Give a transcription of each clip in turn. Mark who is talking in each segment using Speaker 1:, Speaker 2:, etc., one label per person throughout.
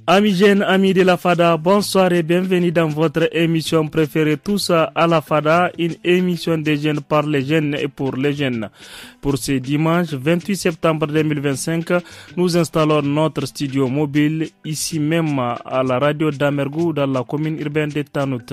Speaker 1: Amis jeunes, amis de la FADA, bonsoir et bienvenue dans votre émission préférée Tous à la FADA, une émission des jeunes par les jeunes et pour les jeunes. Pour ce dimanche 28 septembre 2025, nous installons notre studio mobile ici même à la radio d'Amergou dans la commune urbaine de Tanout.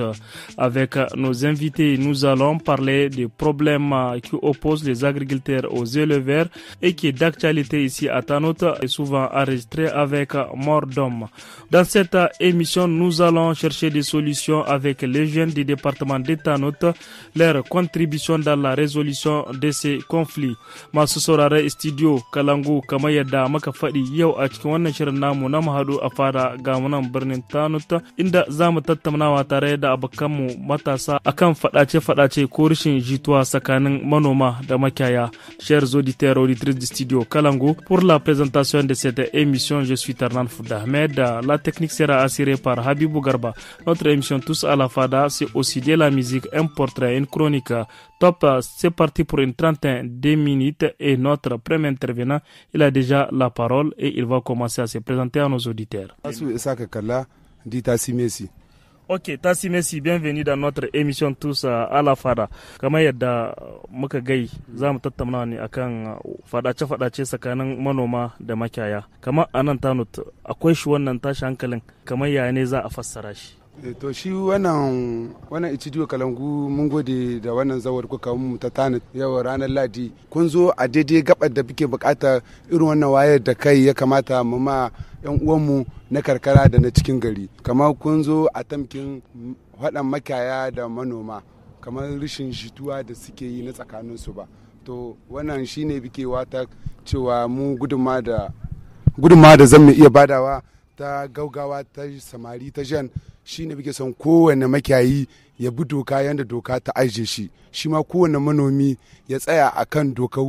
Speaker 1: Avec nos invités, nous allons parler des problèmes qui opposent les agriculteurs aux éleveurs et qui est d'actualité ici à Tanout et souvent enregistré avec mort d'homme. Dans cette émission, nous allons chercher des solutions avec les jeunes du département de Tanout, leur contribution dans la résolution de ces conflits. Masu saurare studio Kalangu kamar yadda muka faɗi yau a cikin wannan shirin namu na mahadu a fada ga munan birnin Tanout inda za mu tattaunawa tare da abokanmu matasa akan faɗace-faɗace ko rashin jituwa tsakanin manoma da makiyaya. Chers auditeurs et auditrices du studio Kalangu, pour la présentation de cette émission, je suis Tarnan Fouda Ahmed. La technique sera assurée par Habibou Garba. Notre émission Tous à la Fada, c'est aussi de la musique, un portrait, une chronique. Top, c'est parti pour une trentaine de minutes et notre premier intervenant, il a déjà la parole et il va commencer à se présenter à nos auditeurs. Ok, Tassi Messi, bienvenue dans notre émission Tous à la Fada. Kamar yadda muka gai za mu tattauna ne akan fadace-fadace tsakanin manoma da makiyaya. Kamar a nan Tanout akwai shi wannan tashi hankalin, kamar yaya ne za a fassara shi?
Speaker 2: To shi wannan Studio Kalangu mun gode da wannan zawar kuka mu ta Tanout yau ranar Ladi. Kun zo a daidai gabar da muke bukata irin wannan wayar da kai ya kamata mu ma yan uwanmu na karkara da na cikin gari. Kamar kun zo a tamkin haɗin makiyaya da manoma, kamar rashin jituwa da suke yi na tsakaninsu ba. To wannan shine bike wata cewa mu gudunma da zan mu iya badawa ta gaugawa ta samari ta jan shine bike son kowane makiyayi ya bi doka yadda doka ta aije shi, shi ma kowane manomi ya tsaya akan doka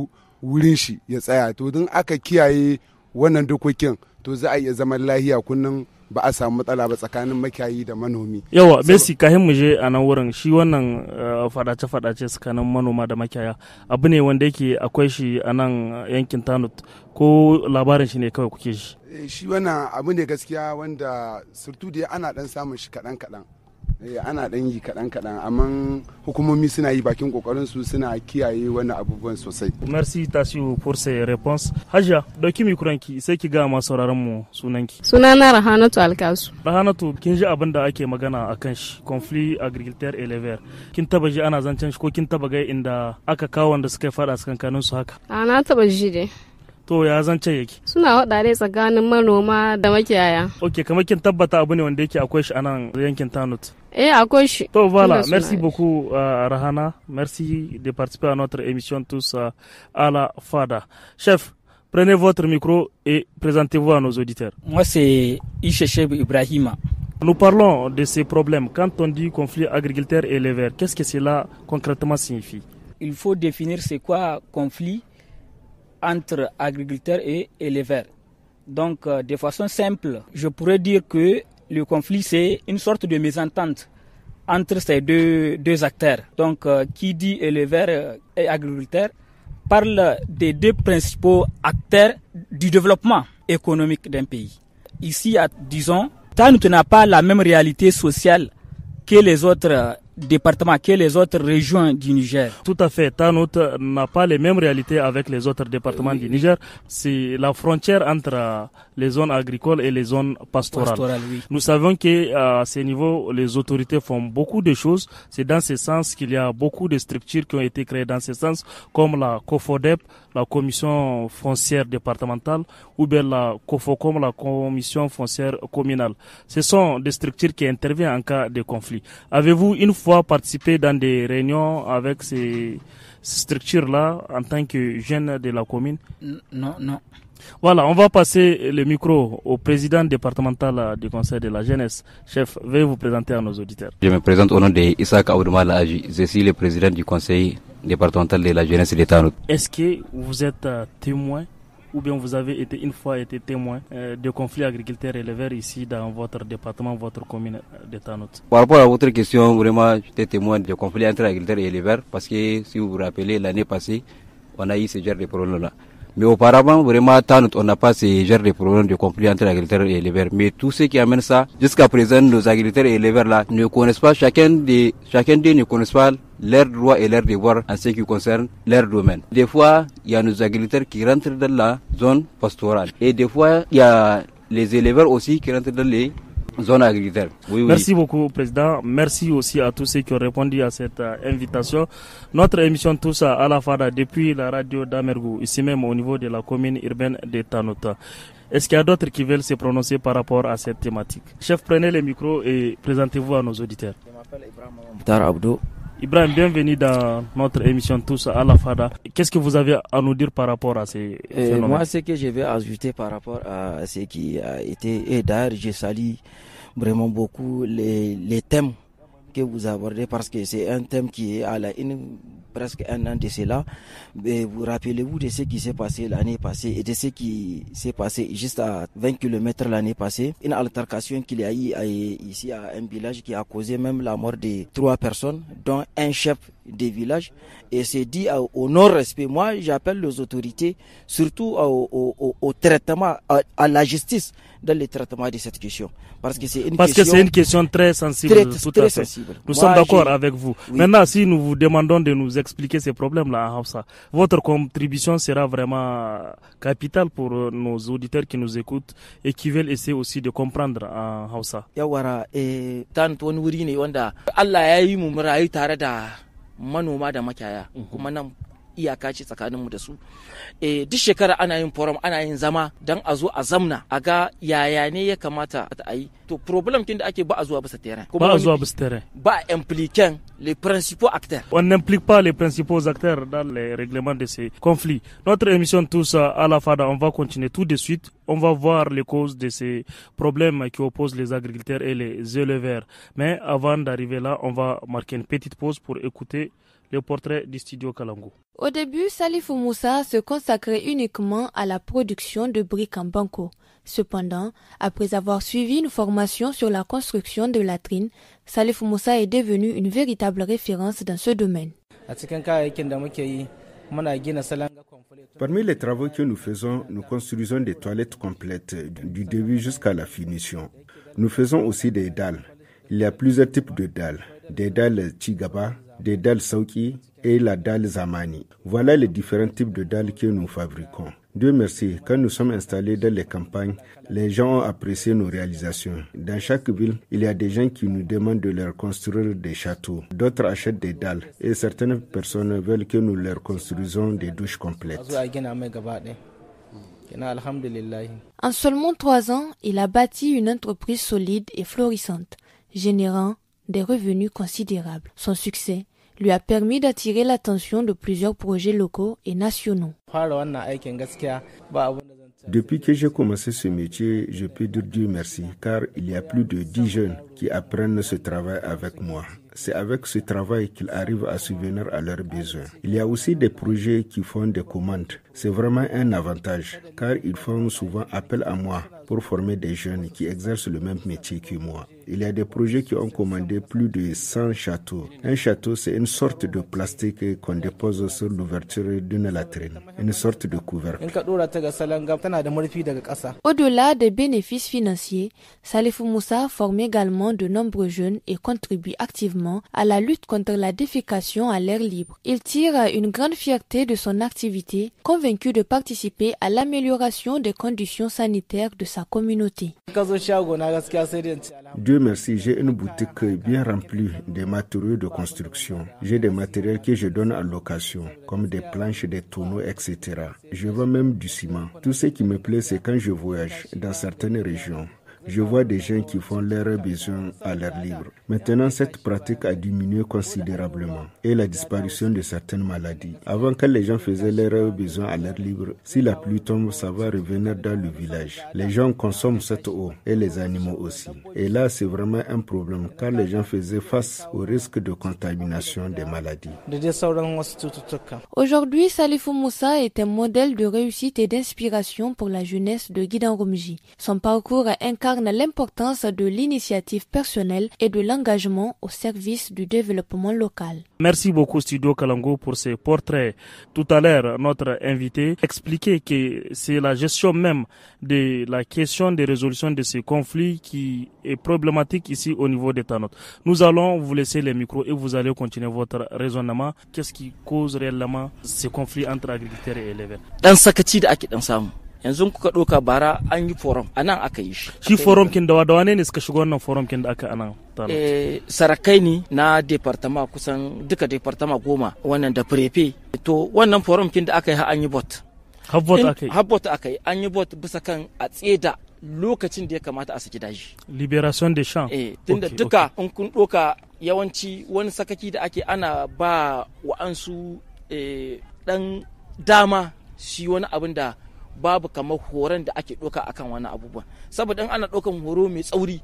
Speaker 2: wurin shi ya tsaya. To don aka kiyaye wannan dokokin to za a iya zaman lahiya kunnan ba a samu matsala ba tsakanin makiyayi da manomi.
Speaker 1: Yawa, Messi kahin mu je a nan wurin shi wannan fadace-fadace tsakanin manoma da makiyaya abu ne wanda yake akwai shi a nan yankin Tanout ko labarin shi ne kawai kuke shi?
Speaker 2: Shi wannan abu ne gaskiya wanda surtu da ana dan samun shi kaɗan-kaɗan. Ana dan yi kaɗan-kaɗan amma hukumomi suna yi bakin kokarin su suna kiyaye wannan abubuwan sosai. Merci
Speaker 1: Tasiu pour ces réponses. Hajiya, dauki mikuranki sai ki ga masu sauraron mu sunanki.
Speaker 3: Sunana Rahanatu Alkasu.
Speaker 1: Rahanatu, kin ji abin da ake magana akan shi, conflit agriculteur éleveur. Kin taba ji ana zancen shi ko kin taba ga inda aka kawo wanda suka fada tsakankanin su haka?
Speaker 3: Na taba ji dai.
Speaker 1: To ya zancen yake?
Speaker 3: Suna waɗare tsakanin manoma da makiyaya.
Speaker 1: Ok, kamar kin tabbata abu ne wanda yake akwai shi a nan yankin Tanout.
Speaker 3: Akwai shi.
Speaker 1: To voilà, merci beaucoup Rahana, merci de participer à notre émission Tous à la Fada. Chef, prenez votre micro et présentez-vous à nos auditeurs.
Speaker 4: Moi c'est Ishecheb Ibrahima.
Speaker 1: Nous parlons de ces problèmes. Quand on dit conflit agriculteur et éleveur, qu'est-ce que cela concrètement signifie?
Speaker 4: Il faut définir c'est quoi conflit entre agriculteurs et éleveurs. Donc, de façon simple, je pourrais dire que le conflit, c'est une sorte de mésentente entre ces deux acteurs. Donc, qui dit éleveur et agriculteur parle des deux principaux acteurs du développement économique d'un pays. Ici, disons, Tanout n'a pas la même réalité sociale que les autres départements, que les autres régions du Niger.
Speaker 1: Tout à fait. Tanout n'a pas les mêmes réalités avec les autres départements du Niger. C'est la frontière entre les zones agricoles et les zones pastorales.
Speaker 4: Oui.
Speaker 1: Nous savons qu'à ce niveau, les autorités font beaucoup de choses. C'est dans ce sens qu'il y a beaucoup de structures qui ont été créées dans ce sens, comme la COFODEP, la Commission foncière départementale, ou bien la COFOCOM, la Commission foncière communale. Ce sont des structures qui interviennent en cas de conflit. Avez-vous une fois participé dans des réunions avec ces structures-là en tant que jeune de la commune?
Speaker 4: Non.
Speaker 1: Voilà, on va passer le micro au président départemental du conseil de la jeunesse. Chef, veuillez vous présenter à nos auditeurs.
Speaker 5: Je me présente au nom de Issa Aoudoumala Aji. Je suis le président du conseil départemental de la jeunesse de Tanout.
Speaker 1: Est-ce que vous êtes témoin ou bien vous avez une fois été témoin de conflits agriculteurs-éleveurs ici dans votre département, votre commune de Tanout?
Speaker 5: Par rapport à votre question, vraiment, j'étais témoin de conflits entre agriculteurs et éleveurs parce que si vous vous rappelez, l'année passée, on a eu ce genre de problème-là. Mais auparavant, vraiment, on n'a pas ces genres de problèmes de conflit entre agriculteurs et éleveurs. Mais tout ce qui amène ça, jusqu'à présent, nos agriculteurs et éleveurs là ne connaissent pas, chacun d'eux ne connaissent pas leurs droits et leurs devoirs en ce qui concerne leur domaine. Des fois, il y a nos agriculteurs qui rentrent dans la zone pastorale. Et des fois, il y a les éleveurs aussi qui rentrent dans les zones agricoles. Oui,
Speaker 1: Merci beaucoup, Président. Merci aussi à tous ceux qui ont répondu à cette invitation. Notre émission Tous à la Fada depuis la radio d'Amergou, ici même au niveau de la commune urbaine de Tanota. Est-ce qu'il y a d'autres qui veulent se prononcer par rapport à cette thématique? Chef, prenez le micro et présentez-vous à nos auditeurs.
Speaker 6: Je m'appelle Ibrahim Abdou.
Speaker 1: Ibrahim, bienvenue dans notre émission Tous à la Fada. Qu'est-ce que vous avez à nous dire par rapport à ces phénomènes?
Speaker 6: Moi, ce que je vais ajouter par rapport à ce qui a été, et d'ailleurs, je salue vraiment beaucoup les thèmes que vous abordez parce que c'est un thème qui est à la une presque un an de cela. Mais vous rappelez-vous de ce qui s'est passé l'année passée et de ce qui s'est passé juste à 20 km l'année passée. Une altercation qu'il y a eu ici à un village qui a causé même la mort de 3 personnes, dont un chef de village. Et c'est dit au non-respect. Moi, j'appelle les autorités, surtout au traitement, à la justice dans le traitement de cette question. Parce que c'est une question très sensible.
Speaker 1: Très sensible. Nous sommes d'accord avec vous. Oui. Maintenant, si nous vous demandons de nous expliquer ces problèmes-là en Hausa, votre contribution sera vraiment capitale pour nos auditeurs qui nous écoutent et qui veulent essayer aussi de comprendre en Hausa.
Speaker 6: Yawara, tant wani wuri ne wanda Allah ya yi mu rayu tare da manoma da makiyaya kuma nan iyaka ce tsakaninmu da su. Duk shekara ana yin forum, ana yin zama don a zo a zamna a ga yaya ne ya kamata a yi. To problem kin da ake ba a zuwa bisa terrain.
Speaker 1: Ba a zuwa bisa terrain.
Speaker 6: Ba impliquant les principaux acteurs.
Speaker 1: On n'implique pas les principaux acteurs dans les règlements de ces conflits. Notre émission Tous à la Fada, on va continuer tout de suite. On va voir les causes de ces problèmes qui opposent les agriculteurs et les éleveurs. Mais avant d'arriver là, on va marquer une petite pause pour écouter le portrait du studio Kalangu.
Speaker 7: Au début, Salifou Moussa se consacrait uniquement à la production de briques en banco. Cependant, après avoir suivi une formation sur la construction de latrines, Salifou Moussa est devenu une véritable référence dans ce domaine.
Speaker 8: Parmi les travaux que nous faisons, nous construisons des toilettes complètes, du début jusqu'à la finition. Nous faisons aussi des dalles. Il y a plusieurs types de dalles. Des dalles Chigaba, des dalles Sauki et la dalle Zamani. Voilà les différents types de dalles que nous fabriquons. Dieu merci, quand nous sommes installés dans les campagnes, les gens ont apprécié nos réalisations. Dans chaque ville, il y a des gens qui nous demandent de leur construire des châteaux. D'autres achètent des dalles et certaines personnes veulent que nous leur construisons des douches complètes.
Speaker 7: En seulement 3 ans, il a bâti une entreprise solide et florissante, générant des revenus considérables. Son succès lui a permis d'attirer l'attention de plusieurs projets locaux et nationaux.
Speaker 8: Depuis que j'ai commencé ce métier, je peux dire Dieu merci, car il y a plus de 10 jeunes qui apprennent ce travail avec moi. C'est avec ce travail qu'ils arrivent à subvenir à leurs besoins. Il y a aussi des projets qui font des commandes. C'est vraiment un avantage, car ils font souvent appel à moi pour former des jeunes qui exercent le même métier que moi. Il y a des projets qui ont commandé plus de 100 châteaux. Un château, c'est une sorte de plastique qu'on dépose sur l'ouverture d'une latrine, une sorte de couvercle.
Speaker 7: Au-delà des bénéfices financiers, Salifou Moussa forme également de nombreux jeunes et contribue activement à la lutte contre la défécation à l'air libre. Il tire une grande fierté de son activité, convaincu de participer à l'amélioration des conditions sanitaires de sa communauté.
Speaker 8: Dieu merci, j'ai une boutique bien remplie de matériaux de construction. J'ai des matériels que je donne en location, comme des planches, des tonneaux, etc. Je vends même du ciment. Tout ce qui me plaît, c'est quand je voyage dans certaines régions. Je vois des gens qui font leurs besoins à l'air libre. Maintenant, cette pratique a diminué considérablement et la disparition de certaines maladies. Avant, quand les gens faisaient leurs besoins à l'air libre, si la pluie tombe, ça va revenir dans le village. Les gens consomment cette eau et les animaux aussi. Et là, c'est vraiment un problème car les gens faisaient face au risque de contamination des maladies.
Speaker 7: Aujourd'hui, Salifou Moussa est un modèle de réussite et d'inspiration pour la jeunesse de Guidan Rumji. Son parcours incarne incarne l'importance de l'initiative personnelle et de l'engagement au service du développement local.
Speaker 1: Merci beaucoup Studio Kalango pour ces portraits. Tout à l'heure, notre invité expliquait que c'est la gestion même de la question de résolution de ces conflits qui est problématique ici au niveau des Tanotes. Nous allons vous laisser les micros et vous allez continuer votre raisonnement. Qu'est-ce qui cause réellement ces conflits entre agriculteurs et éleveurs?
Speaker 6: Dan sakaci da ake dan samu. Yanzu kuka ɗauka bara an yi forum a nan aka yi shi.
Speaker 1: Shi forum kin da wane ne suka shiga wannan forum kin da aka anan?
Speaker 6: Sarakai ne na departama kusan duka departama 10 wannan da prefe. To wannan forum kin da aka yi an yi bot.
Speaker 1: Habbot aka yi?
Speaker 6: Habbot aka yi an yi bot bisa kan a tseda lokacin da ya kamata a saki daji.
Speaker 1: Liberation des champs.
Speaker 6: Tunda duka in kun ɗauka yawanci wani sakaki da ake ana ba wa'ansu dan dama shi wani abin da babu kamar horon da ake ɗauka akan wani abubuwan saboda ana ɗaukan horo mai tsauri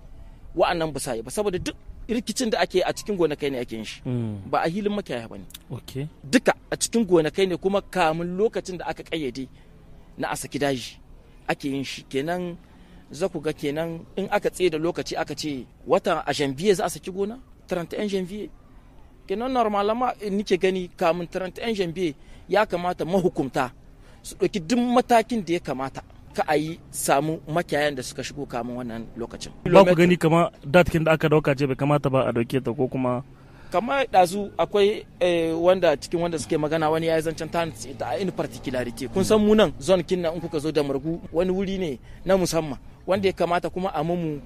Speaker 6: wa'annan ba sai ba saboda duk rikicin da ake a cikin gonakai ne ake yin shi ba a hilin makiyaya bane duka a cikin gonakai ne kuma kamun lokacin da aka kayyade na a saki daji ake yin shi kenan za ku ga kenan in aka tsaye da lokaci aka ce wata a janvier za a saki gona 31 janvier kenan normalement nike gani kamun 31 janvier ya kamata mahukumta su ɗauki duk matakin da ya kamata ka a yi samu makiyayan da suka shigo kamun wannan lokacin.
Speaker 1: Ba ku gani kama datkin da aka dauka ce bai kamata ba a dauke ta ko kuma?
Speaker 6: Kama ɗazu akwai wanda cikin wanda suke magana wani ya yi zancen ta in particularity kun san mu nan zone kin nan in kuka zo da margu wani wuri ne na musamman wanda ya kamata kuma a mu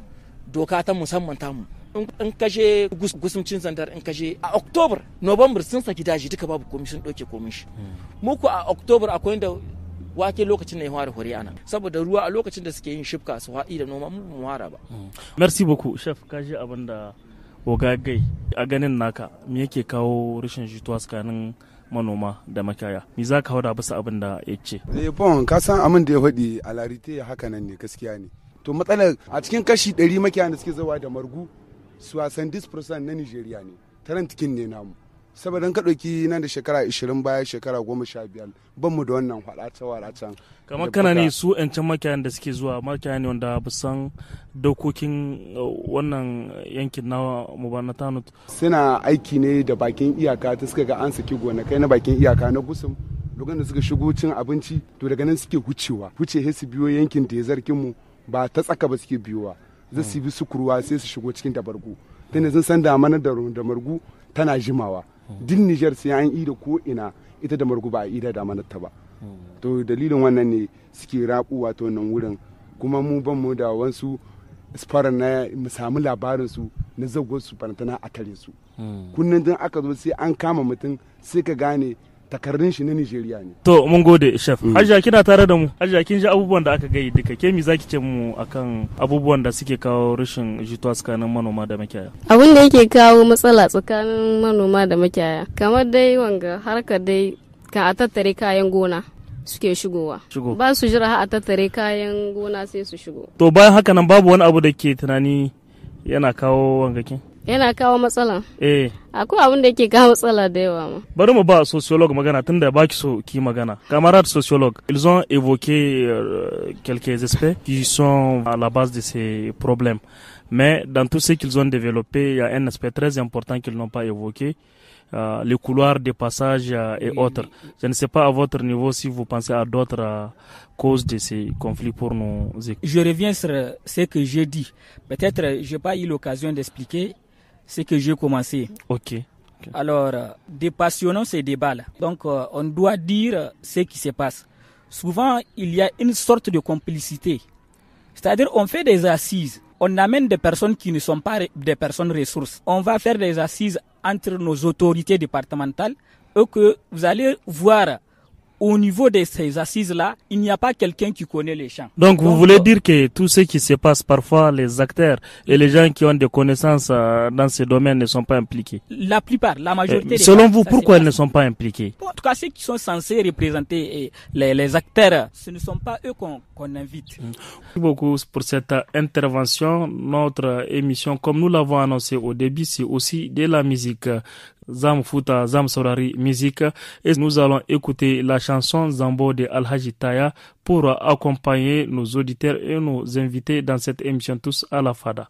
Speaker 6: doka ta musamman tamu. In kashe gusumcin zandar in kashe a October, November sun saki daji duka babu komi sun ɗauke komin shi. Muku a October akwai da wake lokacin da ya fara hore ana saboda ruwa a lokacin da suke yin shifka su haɗi da noma mu fara ba.
Speaker 1: Merci beaucoup chef kaji abin da ogagai a ganin naka me yake kawo rashin jituwa tsakanin manoma da makiyaya me za ka hauda bisa abin da ya ce?
Speaker 2: Bon ka san amin da ya faɗi a larite haka nan ne gaskiya ne. To matsalar a cikin kashi 100 makiyayan da suke zawa da margu 70% na Nigeria ne, tarantikin ne namu. Saboda ka ɗauki nan da shekara 20 baya shekara 15 ban mu da wannan faɗace-faɗacen.
Speaker 1: Kamar kana ne su 'yancin makiyayan da suke zuwa makiyayan ne wanda ba san dokokin wannan yankin na Mubana Tanut.
Speaker 2: Suna aiki ne da bakin iyaka ta suka ga an saki gonakai na bakin iyaka na Gusum. Lokacin da suka shigo cin abinci to daga nan suke wuce su biyo yankin da ya zarkin mu ba ta tsaka ba suke biyowa. Zai su bi sukurwa sai su shigo cikin dabargu tunda sun san damana da margu tana jimawa din Niger sai an ida ko ina ita da margu ba a ida damanar ta ba to dalilin wannan ne suke rabu wato wannan wurin kuma mu ban mu da wasu sparan na mu samu labarin su na zagwar su farantana a tare su kunnan din aka zo sai an kama mutum sai ka gane takardun shi na Nigeria ne.
Speaker 1: To mun gode chef. Hajiya kina tare da mu. Hajiya kin ji abubuwan da aka gai duka. Ke mi zaki ce mu akan abubuwan da suke kawo rashin jituwa tsakanin manoma da makiyaya?
Speaker 3: Abin da yake kawo matsala tsakanin manoma da makiyaya kamar dai wanga harkar dai kan a tattare kayan gona suke shigowa. Ba su jira a tattare kayan gona sai su shigo.
Speaker 1: To bayan haka nan babu wani abu da ke tunani yana kawo wangakin?
Speaker 3: Yana kawo matsala? Akwai abin da yake kawo matsala da yawa ma.
Speaker 1: Bari mu ba sociologue magana tunda baki so ki magana. Camarades sociologues, ils ont évoqué quelques aspects qui sont à la base de ces problèmes. Mais dans tout ce qu'ils ont développé, il y a un aspect très important qu'ils n'ont pas évoqué. Les couloirs de passage et autres. Je ne sais pas à votre niveau si vous pensez à d'autres causes de ces conflits pour nous écouter.
Speaker 4: Je reviens sur ce que j'ai dit. Peut-être je n'ai pas eu l'occasion d'expliquer ce que j'ai commencé.
Speaker 1: Ok.
Speaker 4: Alors, dépassionnons ces débats-là. Donc, on doit dire ce qui se passe. Souvent, il y a une sorte de complicité. C'est-à-dire, on fait des assises. On amène des personnes qui ne sont pas des personnes ressources. On va faire des assises entre nos autorités départementales et que vous allez voir au niveau de ces assises-là, il n'y a pas quelqu'un qui connaît les champs.
Speaker 1: Donc vous voulez dire que tout ce qui se passe, parfois les acteurs et les gens qui ont des connaissances dans ces domaines ne sont pas impliqués?
Speaker 4: La plupart, la majorité.
Speaker 1: Selon vous, pourquoi ils ne sont pas impliqués?
Speaker 4: En tout cas, ceux qui sont censés représenter les acteurs, ce ne sont pas eux qu'on invite.
Speaker 1: Merci beaucoup pour cette intervention. Notre émission, comme nous l'avons annoncé au début, c'est aussi de la musique. Zam Futa, Zam Saurari musique et nous allons écouter la chanson Zambo de Alhaji Taya pour accompagner nos auditeurs et nos invités dans cette émission Tous à la Fada.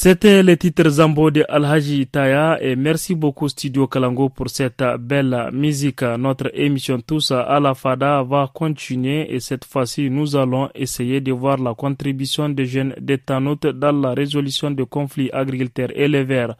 Speaker 1: C'était le titre Zambo de Alhaji Taya et merci beaucoup Studio Kalango pour cette belle musique. Notre émission Tous à la Fada va continuer et cette fois-ci nous allons essayer de voir la contribution des jeunes d'Etanout dans la résolution des conflits agriculteurs et éleveurs.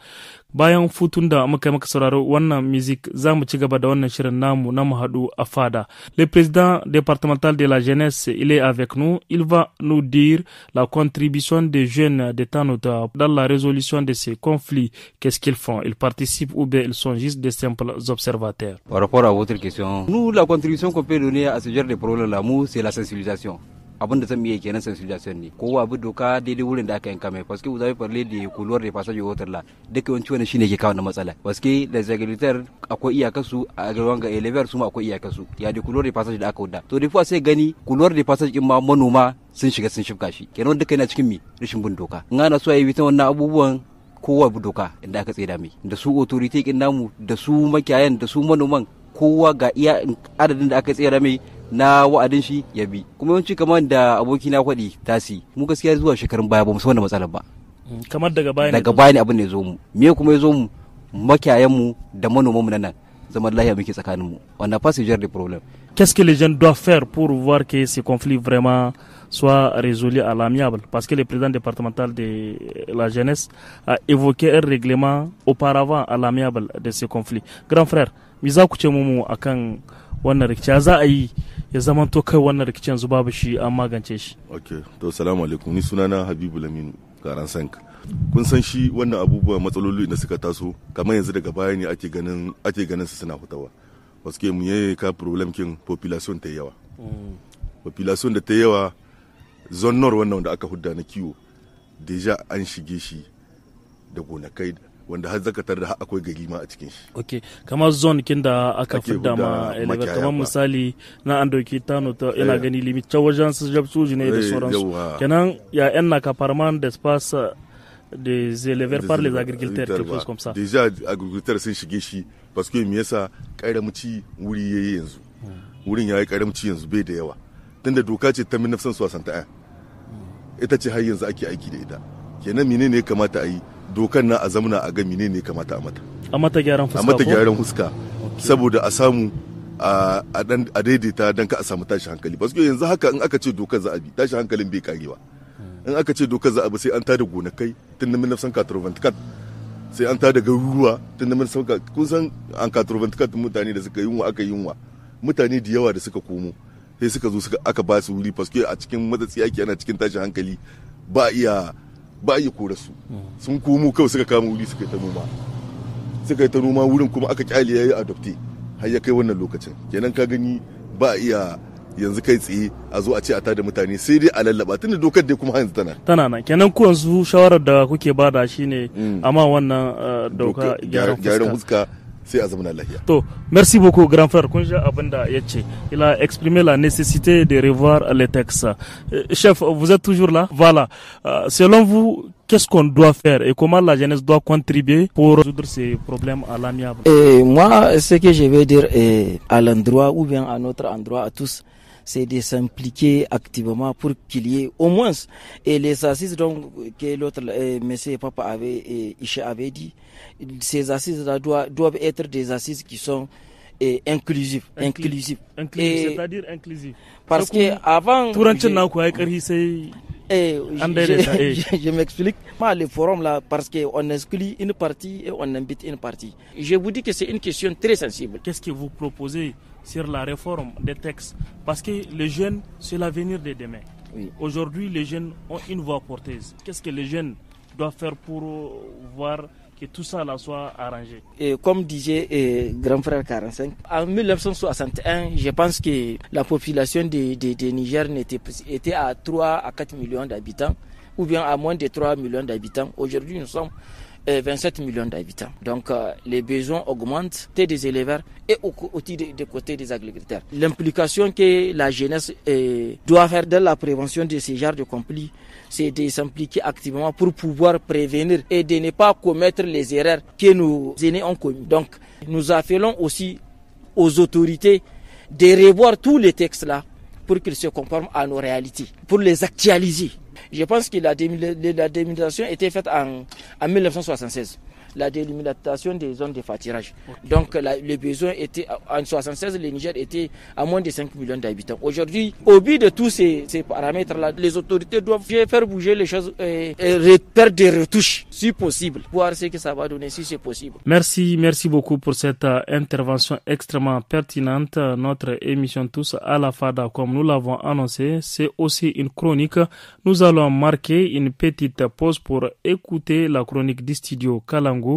Speaker 1: Bayan futun da muka saurari wannan musique za mu ci gaba da wannan shirin namu na mu haɗu a fada. Le président départemental de la jeunesse, il est avec nous. Il va nous dire la contribution des jeunes de Tanout dans la résolution de ces conflits. Qu'est-ce qu'ils font? Ils participent ou bien ils sont juste des simples observateurs?
Speaker 5: Par rapport à votre question, nous, la contribution qu'on peut donner à ce genre de problème-là, c'est la sensibilisation. Abin da zan iya kenan sensibilisation ne kowa abu doka daidai wurin da aka yanka mai parce que vous avez parlé de couloir de passage au là duka yawanci wannan shine ke kawo na matsala parce que les agriculteurs akwai iyakar su a gaban ga éleveurs su ma akwai iyakar su ya da couloir de passage da aka wuda to da fa sai gani couloir de passage din ma manoma sun shiga sun shifka shi kenan duka yana cikin mi rashin bin doka in ana so a yi bitan wannan abubuwan kowa bi doka inda aka tsira mai da su authority kin namu da su makiyayan da su manoman kowa ga iya adadin da aka tsira mai na wa'adin shi ya bi kuma yawanci kamar da aboki na kwadi tasi mu gaskiya zuwa shekarun baya ba mu san wannan matsalar ba
Speaker 1: kamar daga baya
Speaker 5: ne abin da ya zo mu me kuma ya zo mu makiyayan mu da manoman mu nan zaman lafiya muke tsakanin mu on a pas ce genre de problème.
Speaker 1: Qu'est-ce que les jeunes doivent faire pour voir que ces conflits vraiment soient résolus à l'amiable? Parce que le président départemental de la jeunesse a évoqué un règlement auparavant à l'amiable de ces conflits. Grand frère, mi za ku ce mu akan wannan rikici za a yi ya zama to kai wannan rikicin yanzu babu shi an magance shi?
Speaker 9: Okay, to salamu alaikum, ni sunana Habibu Laminu Karansank. Kun san shi wannan abubuwan matsaloli da suka taso kamar yanzu daga baya ne ake ganin su suna hutawa. Paske mu yayi ka problem kin population ta yawa. Population da ta yawa zone nord wannan da aka hudda na kiwo deja an shige shi da gonakai wanda har zakatar da akwai gari ma a cikin shi.
Speaker 1: Okay, kamar zone kin da aka fidda ma elever kamar misali na an doki Tanout ina gani limit ta wajen su jabsuji ne da sauransu. Kenan ya yan na kaparman d'espace des éleveurs par les agriculteurs, quelque chose comme ça.
Speaker 9: Déjà agriculteurs sun shige shi parce que me yasa karamci wuri yayi yanzu. Wurin yayi karamci yanzu bai da yawa. Tunda doka ce ta 1961. Ita ce har yanzu ake aiki da ita. Kenan menene ya kamata a yi? Dokan na a zamana a ga menene ya kamata a mata.
Speaker 1: A mata gyaran fuska.
Speaker 9: A mata gyaran fuska. Saboda a samu a daidaita dan ka a samu tashi hankali. Parce que yanzu haka in aka ce dokar za a bi tashi hankalin bai karewa. In aka ce dokar za a bi sai an tada gonakai tun da 1984 sai an tada garuruwa tun da 1984 kun san an 84 mutane da suka yunwa aka yunwa mutane da yawa da suka komo sai suka zo aka ba su wuri paske a cikin matsatsi ake ana cikin tashin hankali ba iya kore su sun komo kawai suka kama wuri suka yi ta noma wurin kuma aka kyale yayi adopte har ya kai wannan lokacin kenan ka gani ba iya yanzu kai tsaye a zo a ce a tada mutane sai dai a lallaba tunda dokar dai kuma yanzu tana nan
Speaker 1: kenan ku yanzu shawarar da kuke bada shine amma wannan doka gyaran
Speaker 9: fuska sai a zama lafiya.
Speaker 1: To merci beaucoup grand frère kun ja abinda yace il a exprimé la nécessité de revoir les textes. Chef, vous êtes toujours là? Voilà. Selon vous, qu'est-ce qu'on doit faire et comment la jeunesse doit contribuer pour résoudre ces problèmes à l'amiable?
Speaker 6: Moi, ce que je vais dire à l'endroit ou bien à notre endroit à tous, c'est de s'impliquer activement pour qu'il y ait au moins et les assises donc que l'autre monsieur Papa avait Isha avait dit, ces assises là doivent être des assises qui sont inclusives.
Speaker 1: C'est-à-dire inclusives.
Speaker 6: Parce que avant je m'explique. Le forum là, parce qu'on exclut une partie et on invite une partie. Je vous dis que c'est une question très sensible.
Speaker 1: Qu'est-ce que vous proposez sur la réforme des textes? Parce que les jeunes, c'est l'avenir de demain. Oui. Aujourd'hui, les jeunes ont une voix porteuse. Qu'est-ce que les jeunes doivent faire pour voir que tout ça là soit arrangé?
Speaker 6: Et comme disait grand frère 45, en 1961, je pense que la population de Niger était à 3 à 4 millions d'habitants, ou bien à moins de 3 millions d'habitants. Aujourd'hui, nous sommes 27 millions d'habitants. Donc les besoins augmentent des éleveurs et aussi des côtés des agriculteurs. L'implication que la jeunesse doit faire dans la prévention de ces genres de conflits, c'est de s'impliquer activement pour pouvoir prévenir et de ne pas commettre les erreurs que nos aînés ont commises. Donc nous appelons aussi aux autorités de revoir tous les textes là pour qu'ils se conforment à nos réalités, pour les actualiser.
Speaker 4: Je pense que la délimitation était faite en 1976. La délimitation des zones de pâturage. Okay. Donc le besoin était, en 1976, le Niger était à moins de 5 millions d'habitants. Aujourd'hui, au but de tous ces paramètres-là, les autorités doivent faire bouger les choses et faire des retouches, si possible, voir ce que ça va donner, si c'est possible.
Speaker 1: Merci beaucoup pour cette intervention extrêmement pertinente. Notre émission Tous à la Fada, comme nous l'avons annoncé, c'est aussi une chronique. Nous allons marquer une petite pause pour écouter la chronique du studio Kalangu.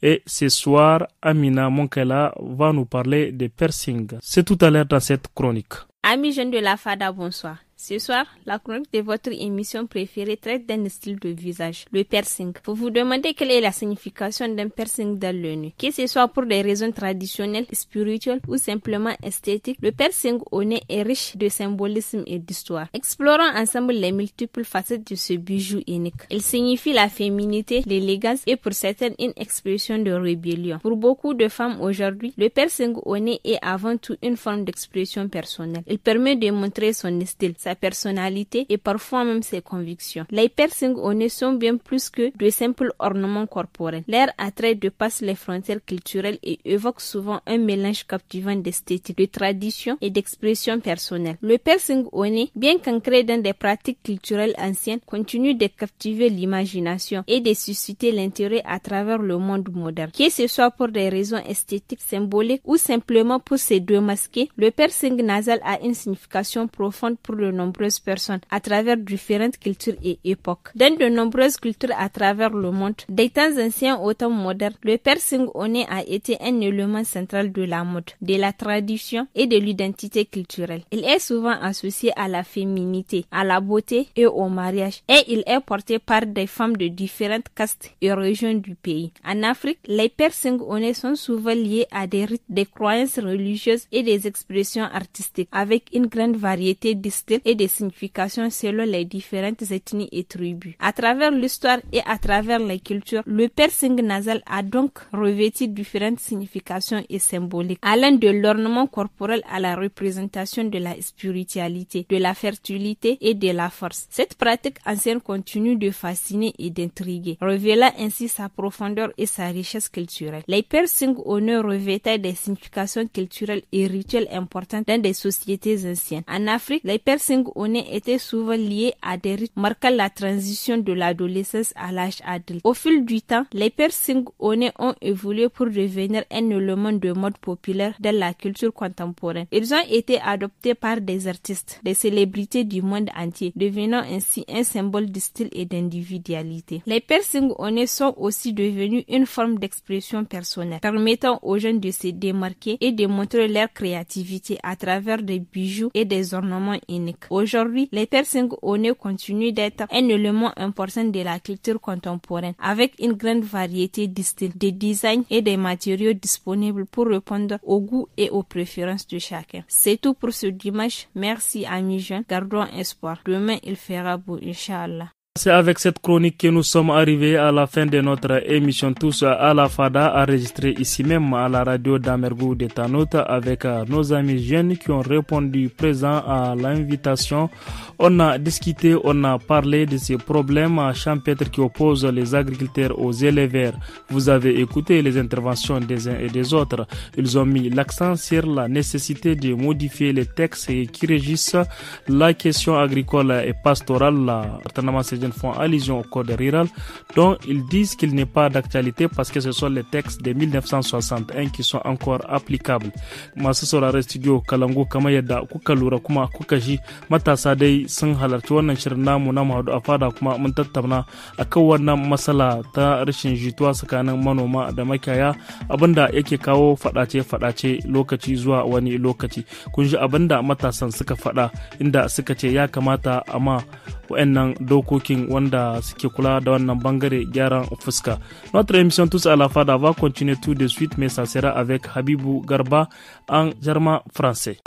Speaker 1: Et ce soir, Amina Monkela va nous parler de piercing. C'est tout à l'heure dans cette chronique.
Speaker 10: Amis jeunes de la Fada, bonsoir. Ce soir, la chronique de votre émission préférée traite d'un style de visage, le piercing. Vous vous demandez quelle est la signification d'un piercing dans le nez. Que ce soit pour des raisons traditionnelles, spirituelles ou simplement esthétiques, le piercing au nez est riche de symbolisme et d'histoire. Explorons ensemble les multiples facettes de ce bijou unique. Il signifie la féminité, l'élégance et pour certaines une expression de rébellion. Pour beaucoup de femmes aujourd'hui, le piercing au nez est avant tout une forme d'expression personnelle. Il permet de montrer son style, sa personnalité et parfois même ses convictions. Les piercings au nez sont bien plus que de simples ornements corporels. Leur attrait dépasse les frontières culturelles et évoque souvent un mélange captivant d'esthétique, de tradition et d'expression personnelle. Le piercing au nez, bien qu'ancré dans des pratiques culturelles anciennes, continue de captiver l'imagination et de susciter l'intérêt à travers le monde moderne. Que ce soit pour des raisons esthétiques, symboliques ou simplement pour se démasquer, le piercing nasal a une signification profonde pour de nombreuses personnes à travers différentes cultures et époques. Dans de nombreuses cultures à travers le monde, des temps anciens au temps moderne, le piercing au nez a été un élément central de la mode, de la tradition et de l'identité culturelle. Il est souvent associé à la féminité, à la beauté et au mariage, et il est porté par des femmes de différentes castes et régions du pays. En Afrique, les piercings au nez sont souvent liés à des rites, des croyances religieuses et des expressions artistiques, avec une grande variété de styles et des significations selon les différentes ethnies et tribus. À travers l'histoire et à travers les cultures, le piercing nasal a donc revêtu différentes significations et symboliques, allant de l'ornement corporel à la représentation de la spiritualité, de la fertilité et de la force. Cette pratique ancienne continue de fasciner et d'intriguer, révélant ainsi sa profondeur et sa richesse culturelle. Les piercings au nez revêtaient des significations culturelles et rituelles importantes dans des sociétés anciennes. En Afrique, les piercings au nez étaient souvent liés à des rites marquant la transition de l'adolescence à l'âge adulte. Au fil du temps, les piercings au nez ont évolué pour devenir un élément de mode populaire dans la culture contemporaine. Ils ont été adoptés par des artistes, des célébrités du monde entier, devenant ainsi un symbole de style et d'individualité. Les piercings au nez sont aussi devenus une forme d'expression personnelle, permettant aux jeunes de se démarquer et de montrer leur créativité à travers des bijoux et des ornements uniques. Aujourd'hui, les piercings au nez continuent d'être un élément important de la culture contemporaine, avec une grande variété de styles, de designs et des matériaux disponibles pour répondre aux goûts et aux préférences de chacun. C'est tout pour ce dimanche. Merci amis jeunes, gardons espoir. Demain, il fera beau, Inch'Allah.
Speaker 1: C'est avec cette chronique que nous sommes arrivés à la fin de notre émission Tous à la Fada, enregistrée ici même à la radio d'Amergou de Tanout avec nos amis jeunes qui ont répondu présents à l'invitation. On a discuté, on a parlé de ces problèmes champêtres qui opposent les agriculteurs aux éleveurs. Vous avez écouté les interventions des uns et des autres. Ils ont mis l'accent sur la nécessité de modifier les textes qui régissent la question agricole et pastorale. Certainement, ces jeunes font allusion au code rural dont ils disent qu'il n'est pas d'actualité parce que ce sont les textes de 1961 qui sont encore applicables. Masu saurare studio Kalangu kamar yadda kuka lura kuma kuka ji matasa dai sun halarci wannan shirin namu na Mahadu a Fada kuma mun tattauna akan wannan matsala ta rashin jituwa tsakanin manoma da makiyaya abinda yake kawo fadace lokaci zuwa wani lokaci. Kun ji abinda matasan suka fada inda suka ce ya kamata amma wa'annan dokokin wanda suke kula da wannan bangare gyaran fuska. Notre émission Tous à la Fada va continuer tout de suite mais ça sera avec Habibou Garba en germain français.